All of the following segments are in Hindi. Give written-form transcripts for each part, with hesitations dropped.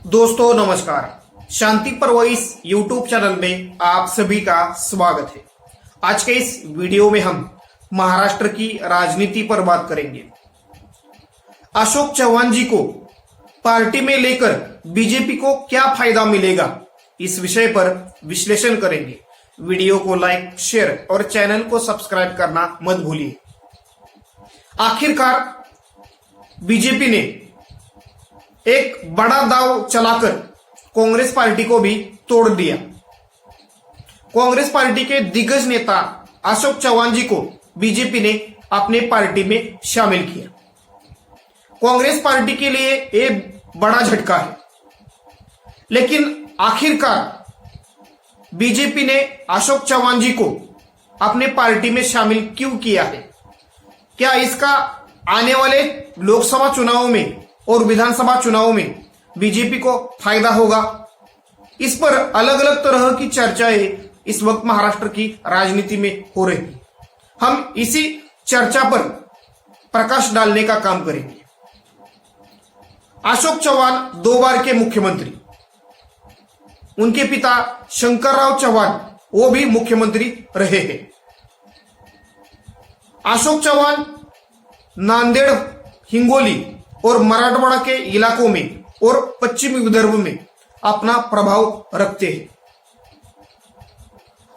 दोस्तों नमस्कार। शांति पर्व इस यूट्यूब चैनल में आप सभी का स्वागत है। आज के इस वीडियो में हम महाराष्ट्र की राजनीति पर बात करेंगे। अशोक चव्हाण जी को पार्टी में लेकर बीजेपी को क्या फायदा मिलेगा, इस विषय पर विश्लेषण करेंगे। वीडियो को लाइक, शेयर और चैनल को सब्सक्राइब करना मत भूलिए। आखिरकार बीजेपी ने एक बड़ा दांव चलाकर कांग्रेस पार्टी को भी तोड़ दिया। कांग्रेस पार्टी के दिग्गज नेता अशोक चव्हाण जी को बीजेपी ने अपने पार्टी में शामिल किया। कांग्रेस पार्टी के लिए एक बड़ा झटका है, लेकिन आखिरकार बीजेपी ने अशोक चव्हाण जी को अपने पार्टी में शामिल क्यों किया है? क्या इसका आने वाले लोकसभा चुनावों में और विधानसभा चुनावों में बीजेपी को फायदा होगा? इस पर अलग अलग तरह की चर्चाएं इस वक्त महाराष्ट्र की राजनीति में हो रही है। हम इसी चर्चा पर प्रकाश डालने का काम करेंगे। अशोक चव्हाण 2 बार के मुख्यमंत्री, उनके पिता शंकरराव चव्हाण वो भी मुख्यमंत्री रहे हैं। अशोक चव्हाण नांदेड़, हिंगोली और मराठवाड़ा के इलाकों में और पश्चिमी विदर्भ में अपना प्रभाव रखते हैं।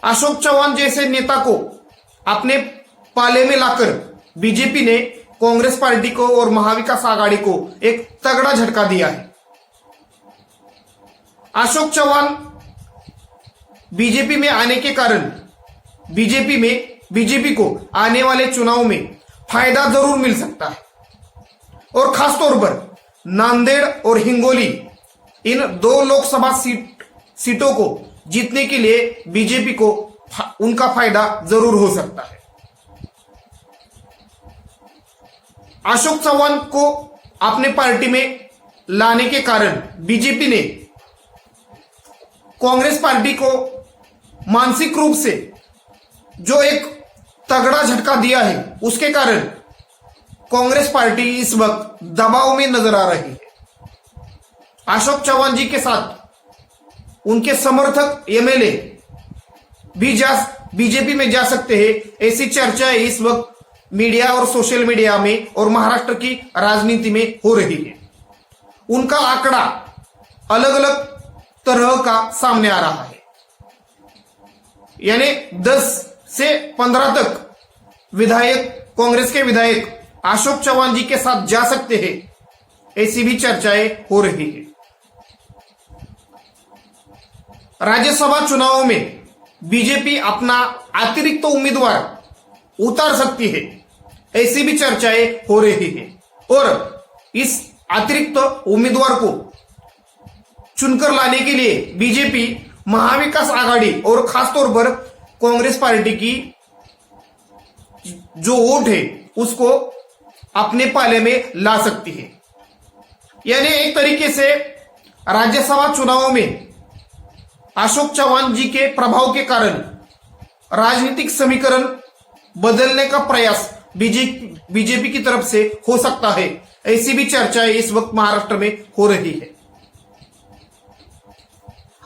अशोक चव्हाण जैसे नेता को अपने पाले में लाकर बीजेपी ने कांग्रेस पार्टी को और महाविकास आघाड़ी को एक तगड़ा झटका दिया है। अशोक चव्हाण बीजेपी में आने के कारण बीजेपी को आने वाले चुनाव में फायदा जरूर मिल सकता है, और खासतौर पर नांदेड़ और हिंगोली इन 2 लोकसभा सीटों को जीतने के लिए बीजेपी को उनका फायदा जरूर हो सकता है। अशोक चव्हाण को अपने पार्टी में लाने के कारण बीजेपी ने कांग्रेस पार्टी को मानसिक रूप से जो एक तगड़ा झटका दिया है, उसके कारण कांग्रेस पार्टी इस वक्त दबाव में नजर आ रही है। अशोक चव्हाण जी के साथ उनके समर्थक एमएलए भी बीजेपी में जा सकते हैं, ऐसी चर्चा इस वक्त मीडिया और सोशल मीडिया में और महाराष्ट्र की राजनीति में हो रही है। उनका आंकड़ा अलग अलग तरह का सामने आ रहा है, यानी 10 से 15 तक विधायक, कांग्रेस के विधायक अशोक चव्हाण जी के साथ जा सकते हैं, ऐसी भी चर्चाएं हो रही है। राज्यसभा चुनावों में बीजेपी अपना अतिरिक्त उम्मीदवार उतार सकती है, ऐसी भी चर्चाएं हो रही है, और इस अतिरिक्त उम्मीदवार को चुनकर लाने के लिए बीजेपी महाविकास आघाड़ी और खासतौर पर कांग्रेस पार्टी की जो वोट है उसको अपने पाले में ला सकती है। यानी एक तरीके से राज्यसभा चुनावों में अशोक चव्हाण जी के प्रभाव के कारण राजनीतिक समीकरण बदलने का प्रयास बीजेपी की तरफ से हो सकता है, ऐसी भी चर्चाएं इस वक्त महाराष्ट्र में हो रही है।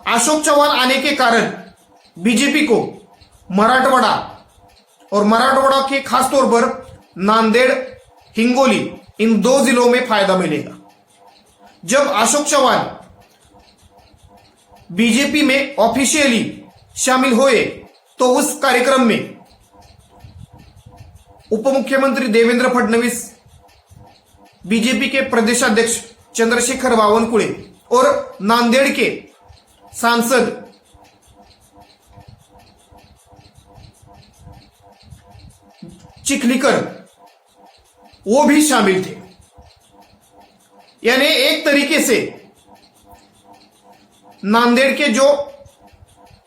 अशोक चव्हाण आने के कारण बीजेपी को मराठवाड़ा और मराठवाड़ा के खासतौर पर नांदेड़, हिंगोली इन 2 जिलों में फायदा मिलेगा। जब अशोक चव्हाण बीजेपी में ऑफिशियली शामिल हुए तो उस कार्यक्रम में उप मुख्यमंत्री देवेंद्र फडणवीस, बीजेपी के प्रदेशाध्यक्ष चंद्रशेखर बावनकुळे और नांदेड़ के सांसद चिखलीकर वो भी शामिल थे। यानी एक तरीके से नांदेड़ के जो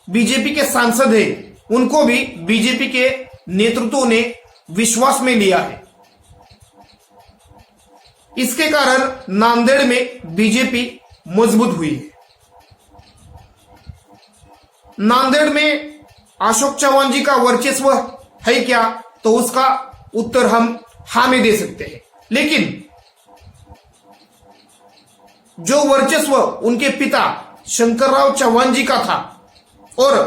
बीजेपी के सांसद हैं, उनको भी बीजेपी के नेतृत्व ने विश्वास में लिया है। इसके कारण नांदेड़ में बीजेपी मजबूत हुई है। नांदेड़ में अशोक चव्हाण जी का वर्चस्व है क्या, तो उसका उत्तर हम हाँ में दे सकते हैं। लेकिन जो वर्चस्व उनके पिता शंकरराव चौहान जी का था और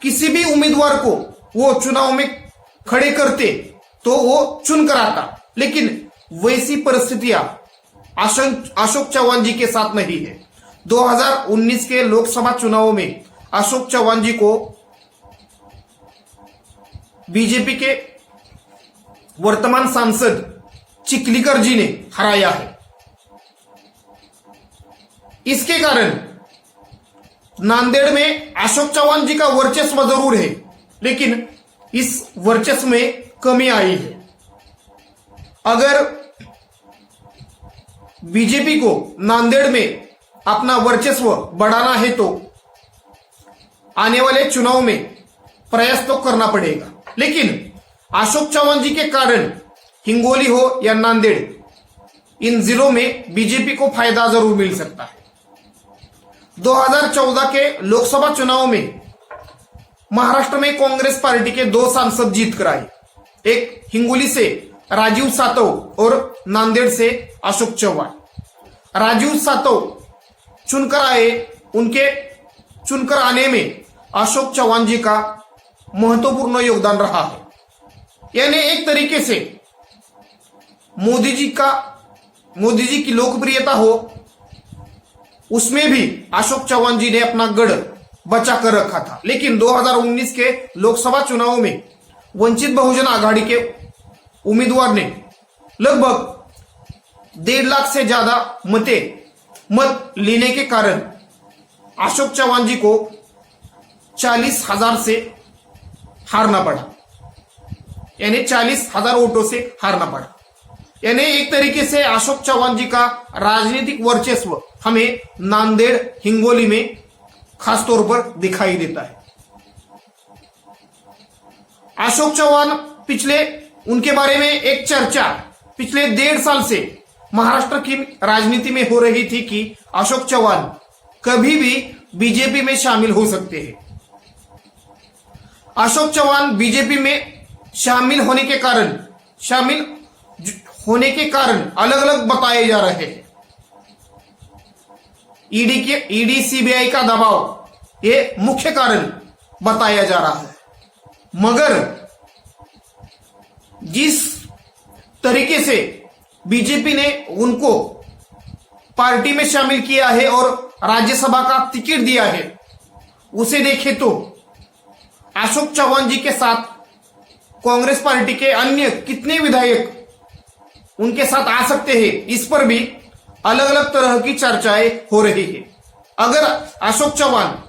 किसी भी उम्मीदवार को वो चुनाव में खड़े करते तो वो चुन कर आता, लेकिन वैसी परिस्थितियां अशोक चौहान जी के साथ नहीं है। 2019 के लोकसभा चुनावों में अशोक चौहान जी को बीजेपी के वर्तमान सांसद चिखलीकर जी ने हराया है। इसके कारण नांदेड़ में अशोक चौहान जी का वर्चस्व जरूर है, लेकिन इस वर्चस्व में कमी आई है। अगर बीजेपी को नांदेड़ में अपना वर्चस्व बढ़ाना है तो आने वाले चुनाव में प्रयास तो करना पड़ेगा, लेकिन अशोक चौहान जी के कारण हिंगोली हो या नांदेड़, इन जिलों में बीजेपी को फायदा जरूर मिल सकता है। 2014 के लोकसभा चुनाव में महाराष्ट्र में कांग्रेस पार्टी के 2 सांसद जीत कर आए, एक हिंगोली से राजीव सातव और नांदेड़ से अशोक चौहान। राजीव सातव चुनकर आए, उनके चुनकर आने में अशोक चौहान जी का महत्वपूर्ण योगदान रहा है। यानी एक तरीके से मोदी जी की लोकप्रियता हो, उसमें भी अशोक चौहान जी ने अपना गढ़ बचा कर रखा था। लेकिन 2019 के लोकसभा चुनाव में वंचित बहुजन आघाड़ी के उम्मीदवार ने लगभग 1.5 लाख से ज्यादा मत लेने के कारण अशोक चौहान जी को 40,000 से हारना पड़ा, यानी 40,000 वोटों से हारना पड़ा। यानी एक तरीके से अशोक चौहान जी का राजनीतिक वर्चस्व हमें नांदेड़ हिंगोली में खासतौर पर दिखाई देता है। अशोक चौहान उनके बारे में एक चर्चा पिछले 1.5 साल से महाराष्ट्र की राजनीति में हो रही थी कि अशोक चौहान कभी भी बीजेपी में शामिल हो सकते हैं। अशोक चौहान बीजेपी में शामिल होने के कारण अलग अलग बताए जा रहे हैं। ईडी सीबीआई का दबाव ये मुख्य कारण बताया जा रहा है, मगर जिस तरीके से बीजेपी ने उनको पार्टी में शामिल किया है और राज्यसभा का टिकट दिया है, उसे देखें तो अशोक चौहान जी के साथ कांग्रेस पार्टी के अन्य कितने विधायक उनके साथ आ सकते हैं, इस पर भी अलग अलग तरह की चर्चाएं हो रही है। अगर अशोक चौहान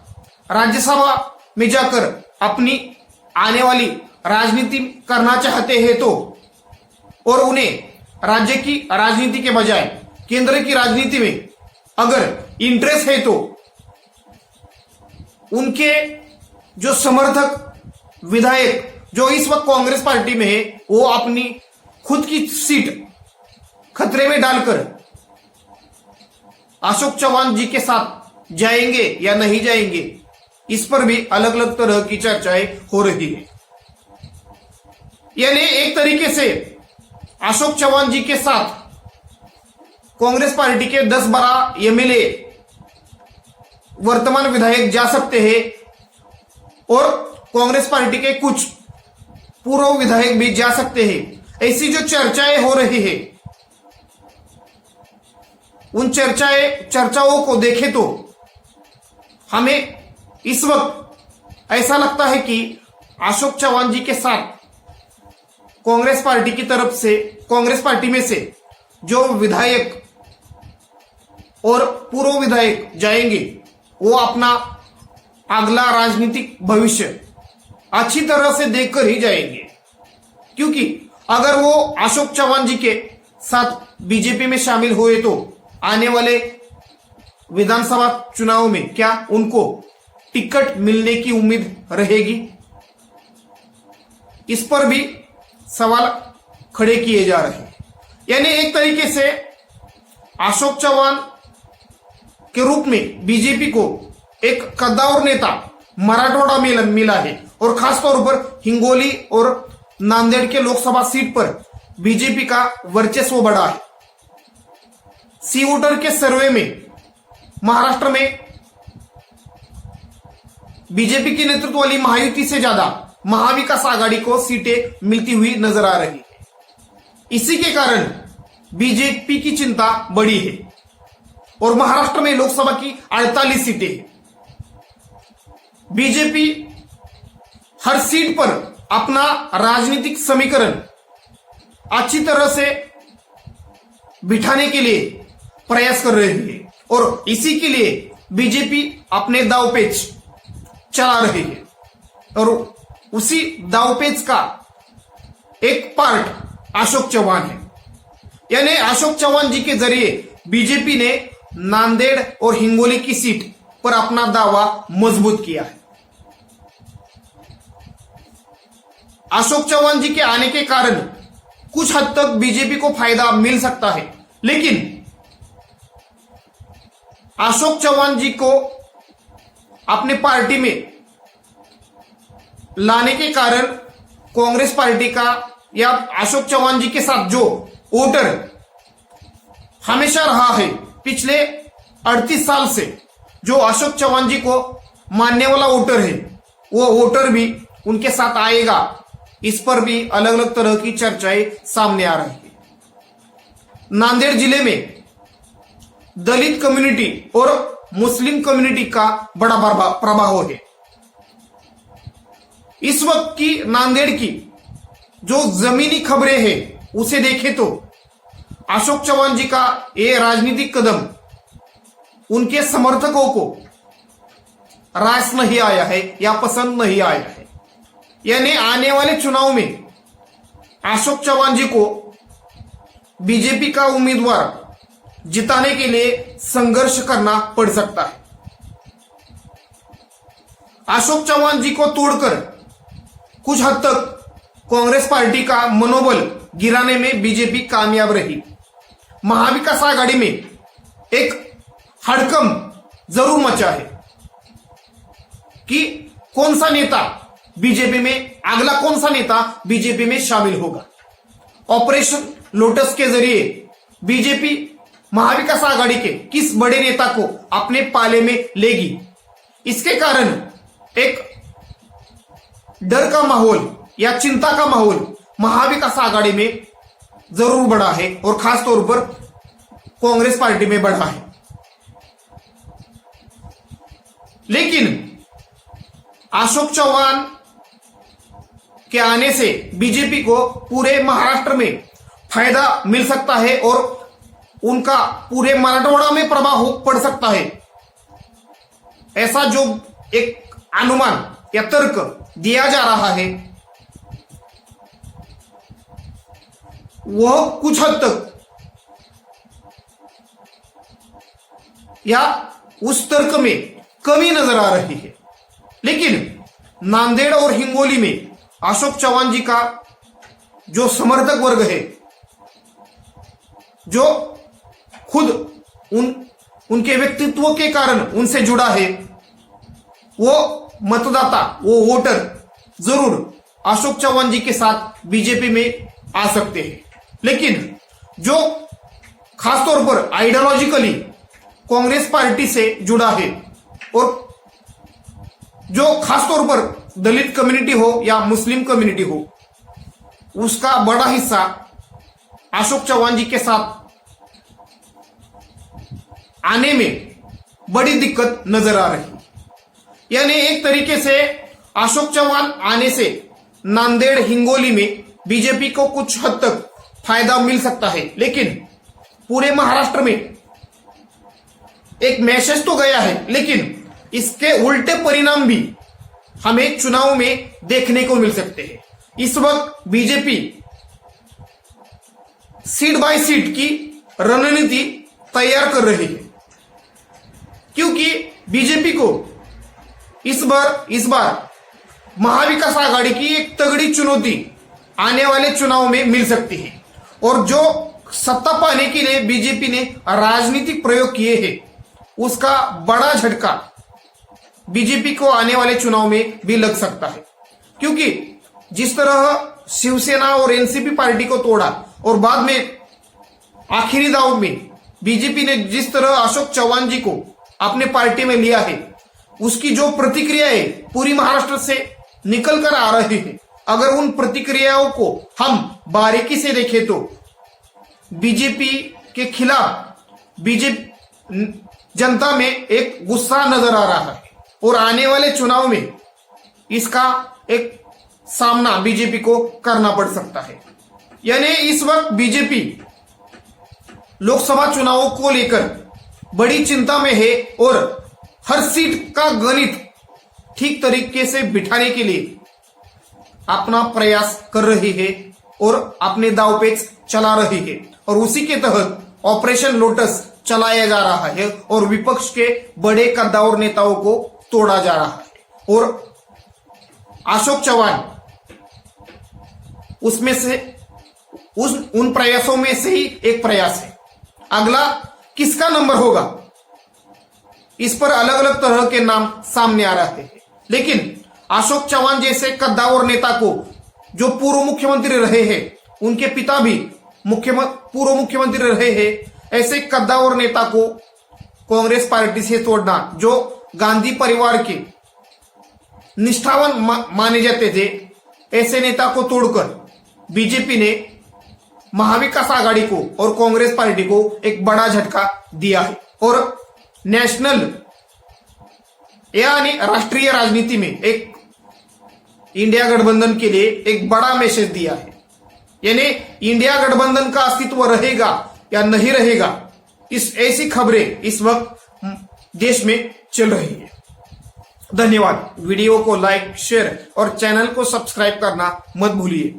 राज्यसभा में जाकर अपनी आने वाली राजनीति करना चाहते हैं तो, और उन्हें राज्य की राजनीति के बजाय केंद्र की राजनीति में अगर इंटरेस्ट है, तो उनके जो समर्थक विधायक जो इस वक्त कांग्रेस पार्टी में है, वो अपनी खुद की सीट खतरे में डालकर अशोक चौहान जी के साथ जाएंगे या नहीं जाएंगे, इस पर भी अलग अलग तरह की चर्चाएं हो रही है। यानी एक तरीके से अशोक चौहान जी के साथ कांग्रेस पार्टी के 10-12 एमएलए वर्तमान विधायक जा सकते हैं और कांग्रेस पार्टी के कुछ पूर्व विधायक भी जा सकते हैं। ऐसी जो चर्चाएं हो रही है, उन चर्चाओं को देखें तो हमें इस वक्त ऐसा लगता है कि अशोक चौहान जी के साथ कांग्रेस पार्टी की तरफ से, कांग्रेस पार्टी में से जो विधायक और पूर्व विधायक जाएंगे, वो अपना अगला राजनीतिक भविष्य अच्छी तरह से देखकर ही जाएंगे। क्योंकि अगर वो अशोक चौहान जी के साथ बीजेपी में शामिल हुए तो आने वाले विधानसभा चुनाव में क्या उनको टिकट मिलने की उम्मीद रहेगी, इस पर भी सवाल खड़े किए जा रहे हैं। यानी एक तरीके से अशोक चौहान के रूप में बीजेपी को एक कद्दावर नेता मराठवाड़ा में मिला है और खासतौर पर हिंगोली और नांदेड़ के लोकसभा सीट पर बीजेपी का वर्चस्व बढ़ा है। सी वोटर के सर्वे में महाराष्ट्र में बीजेपी की नेतृत्व वाली महायुति से ज्यादा महाविकास आघाड़ी को सीटें मिलती हुई नजर आ रही है। इसी के कारण बीजेपी की चिंता बढ़ी है और महाराष्ट्र में लोकसभा की 48 सीटें हैं। बीजेपी हर सीट पर अपना राजनीतिक समीकरण अच्छी तरह से बिठाने के लिए प्रयास कर रही है और इसी के लिए बीजेपी अपने दावपेच चला रही है और उसी दावपेच का एक पार्ट अशोक चौहान है। यानी अशोक चौहान जी के जरिए बीजेपी ने नांदेड़ और हिंगोली की सीट पर अपना दावा मजबूत किया है। अशोक चौहान जी के आने के कारण कुछ हद तक बीजेपी को फायदा मिल सकता है, लेकिन अशोक चौहान जी को अपने पार्टी में लाने के कारण कांग्रेस पार्टी का या अशोक चौहान जी के साथ जो वोटर हमेशा रहा है पिछले 38 साल से, जो अशोक चौहान जी को मानने वाला वोटर है, वो वोटर भी उनके साथ आएगा। इस पर भी अलग अलग तरह की चर्चाएं सामने आ रही है। नांदेड़ जिले में दलित कम्युनिटी और मुस्लिम कम्युनिटी का बड़ा प्रभाव है। इस वक्त की नांदेड़ की जो जमीनी खबरें हैं उसे देखें तो अशोक चौहान जी का ये राजनीतिक कदम उनके समर्थकों को रास नहीं आया है या पसंद नहीं आया है। यानी आने वाले चुनाव में अशोक चौहान जी को बीजेपी का उम्मीदवार जिताने के लिए संघर्ष करना पड़ सकता है। अशोक चौहान जी को तोड़कर कुछ हद तक कांग्रेस पार्टी का मनोबल गिराने में बीजेपी कामयाब रही। महाविकास आघाड़ी में एक हड़कंप जरूर मचा है कि कौन सा नेता बीजेपी में, अगला कौन सा नेता बीजेपी में शामिल होगा। ऑपरेशन लोटस के जरिए बीजेपी महाविकास आघाड़ी के किस बड़े नेता को अपने पाले में लेगी, इसके कारण एक डर का माहौल या चिंता का माहौल महाविकास आघाड़ी में जरूर बढ़ा है और खासतौर पर कांग्रेस पार्टी में बढ़ा है। लेकिन अशोक चौहान के आने से बीजेपी को पूरे महाराष्ट्र में फायदा मिल सकता है और उनका पूरे मराठवाड़ा में प्रभाव पड़ सकता है। ऐसा जो एक अनुमान या तर्क दिया जा रहा है वह कुछ हद तक या उस तर्क में कमी नजर आ रही है। लेकिन नांदेड़ और हिंगोली में अशोक चौहान जी का जो समर्थक वर्ग है, जो खुद उनके व्यक्तित्व के कारण उनसे जुड़ा है, वो मतदाता, वो वोटर जरूर अशोक चौहान जी के साथ बीजेपी में आ सकते हैं। लेकिन जो खासतौर पर आइडियोलॉजिकली कांग्रेस पार्टी से जुड़ा है और जो खासतौर पर दलित कम्युनिटी हो या मुस्लिम कम्युनिटी हो, उसका बड़ा हिस्सा अशोक चौहान जी के साथ आने में बड़ी दिक्कत नजर आ रही। यानी एक तरीके से अशोक चौहान आने से नांदेड़ हिंगोली में बीजेपी को कुछ हद तक फायदा मिल सकता है, लेकिन पूरे महाराष्ट्र में एक मैसेज तो गया है, लेकिन इसके उल्टे परिणाम भी हमें चुनाव में देखने को मिल सकते हैं। इस वक्त बीजेपी सीट बाय सीट की रणनीति तैयार कर रही है, क्योंकि बीजेपी को इस बार महाविकास आघाड़ी की एक तगड़ी चुनौती आने वाले चुनाव में मिल सकती है और जो सत्ता पाने के लिए बीजेपी ने राजनीतिक प्रयोग किए हैं उसका बड़ा झटका बीजेपी को आने वाले चुनाव में भी लग सकता है। क्योंकि जिस तरह शिवसेना और एनसीपी पार्टी को तोड़ा और बाद में आखिरी दाव में बीजेपी ने जिस तरह अशोक चौहान जी को अपने पार्टी में लिया है, उसकी जो प्रतिक्रियाएं पूरी महाराष्ट्र से निकल कर आ रही है, अगर उन प्रतिक्रियाओं को हम बारीकी से देखें तो बीजेपी के खिलाफ बीजेपी जनता में एक गुस्सा नजर आ रहा है और आने वाले चुनाव में इसका एक सामना बीजेपी को करना पड़ सकता है। यानी इस वक्त बीजेपी लोकसभा चुनावों को लेकर बड़ी चिंता में है और हर सीट का गणित ठीक तरीके से बिठाने के लिए अपना प्रयास कर रही है और अपने दावपेच चला रही है और उसी के तहत ऑपरेशन लोटस चलाया जा रहा है और विपक्ष के बड़े कद्दावर नेताओं को तोड़ा जा रहा है। और अशोक चौहान उसमें से उन प्रयासों में से ही एक प्रयास है। अगला किसका नंबर होगा, इस पर अलग अलग तरह के नाम सामने आ रहे हैं, लेकिन अशोक चौहान जैसे कद्दावर नेता को जो पूर्व मुख्यमंत्री रहे हैं, उनके पिता भी पूर्व मुख्यमंत्री रहे हैं, ऐसे कद्दावर नेता को कांग्रेस पार्टी से तोड़ना, जो गांधी परिवार के निष्ठावान माने जाते थे, ऐसे नेता को तोड़कर बीजेपी ने महाविकास आघाड़ी को और कांग्रेस पार्टी को एक बड़ा झटका दिया है और नेशनल यानी राष्ट्रीय राजनीति में एक इंडिया गठबंधन के लिए एक बड़ा मैसेज दिया है। यानी इंडिया गठबंधन का अस्तित्व रहेगा या नहीं रहेगा, इस ऐसी खबरें इस वक्त देश में चल रही है। धन्यवाद। वीडियो को लाइक, शेयर और चैनल को सब्सक्राइब करना मत भूलिए।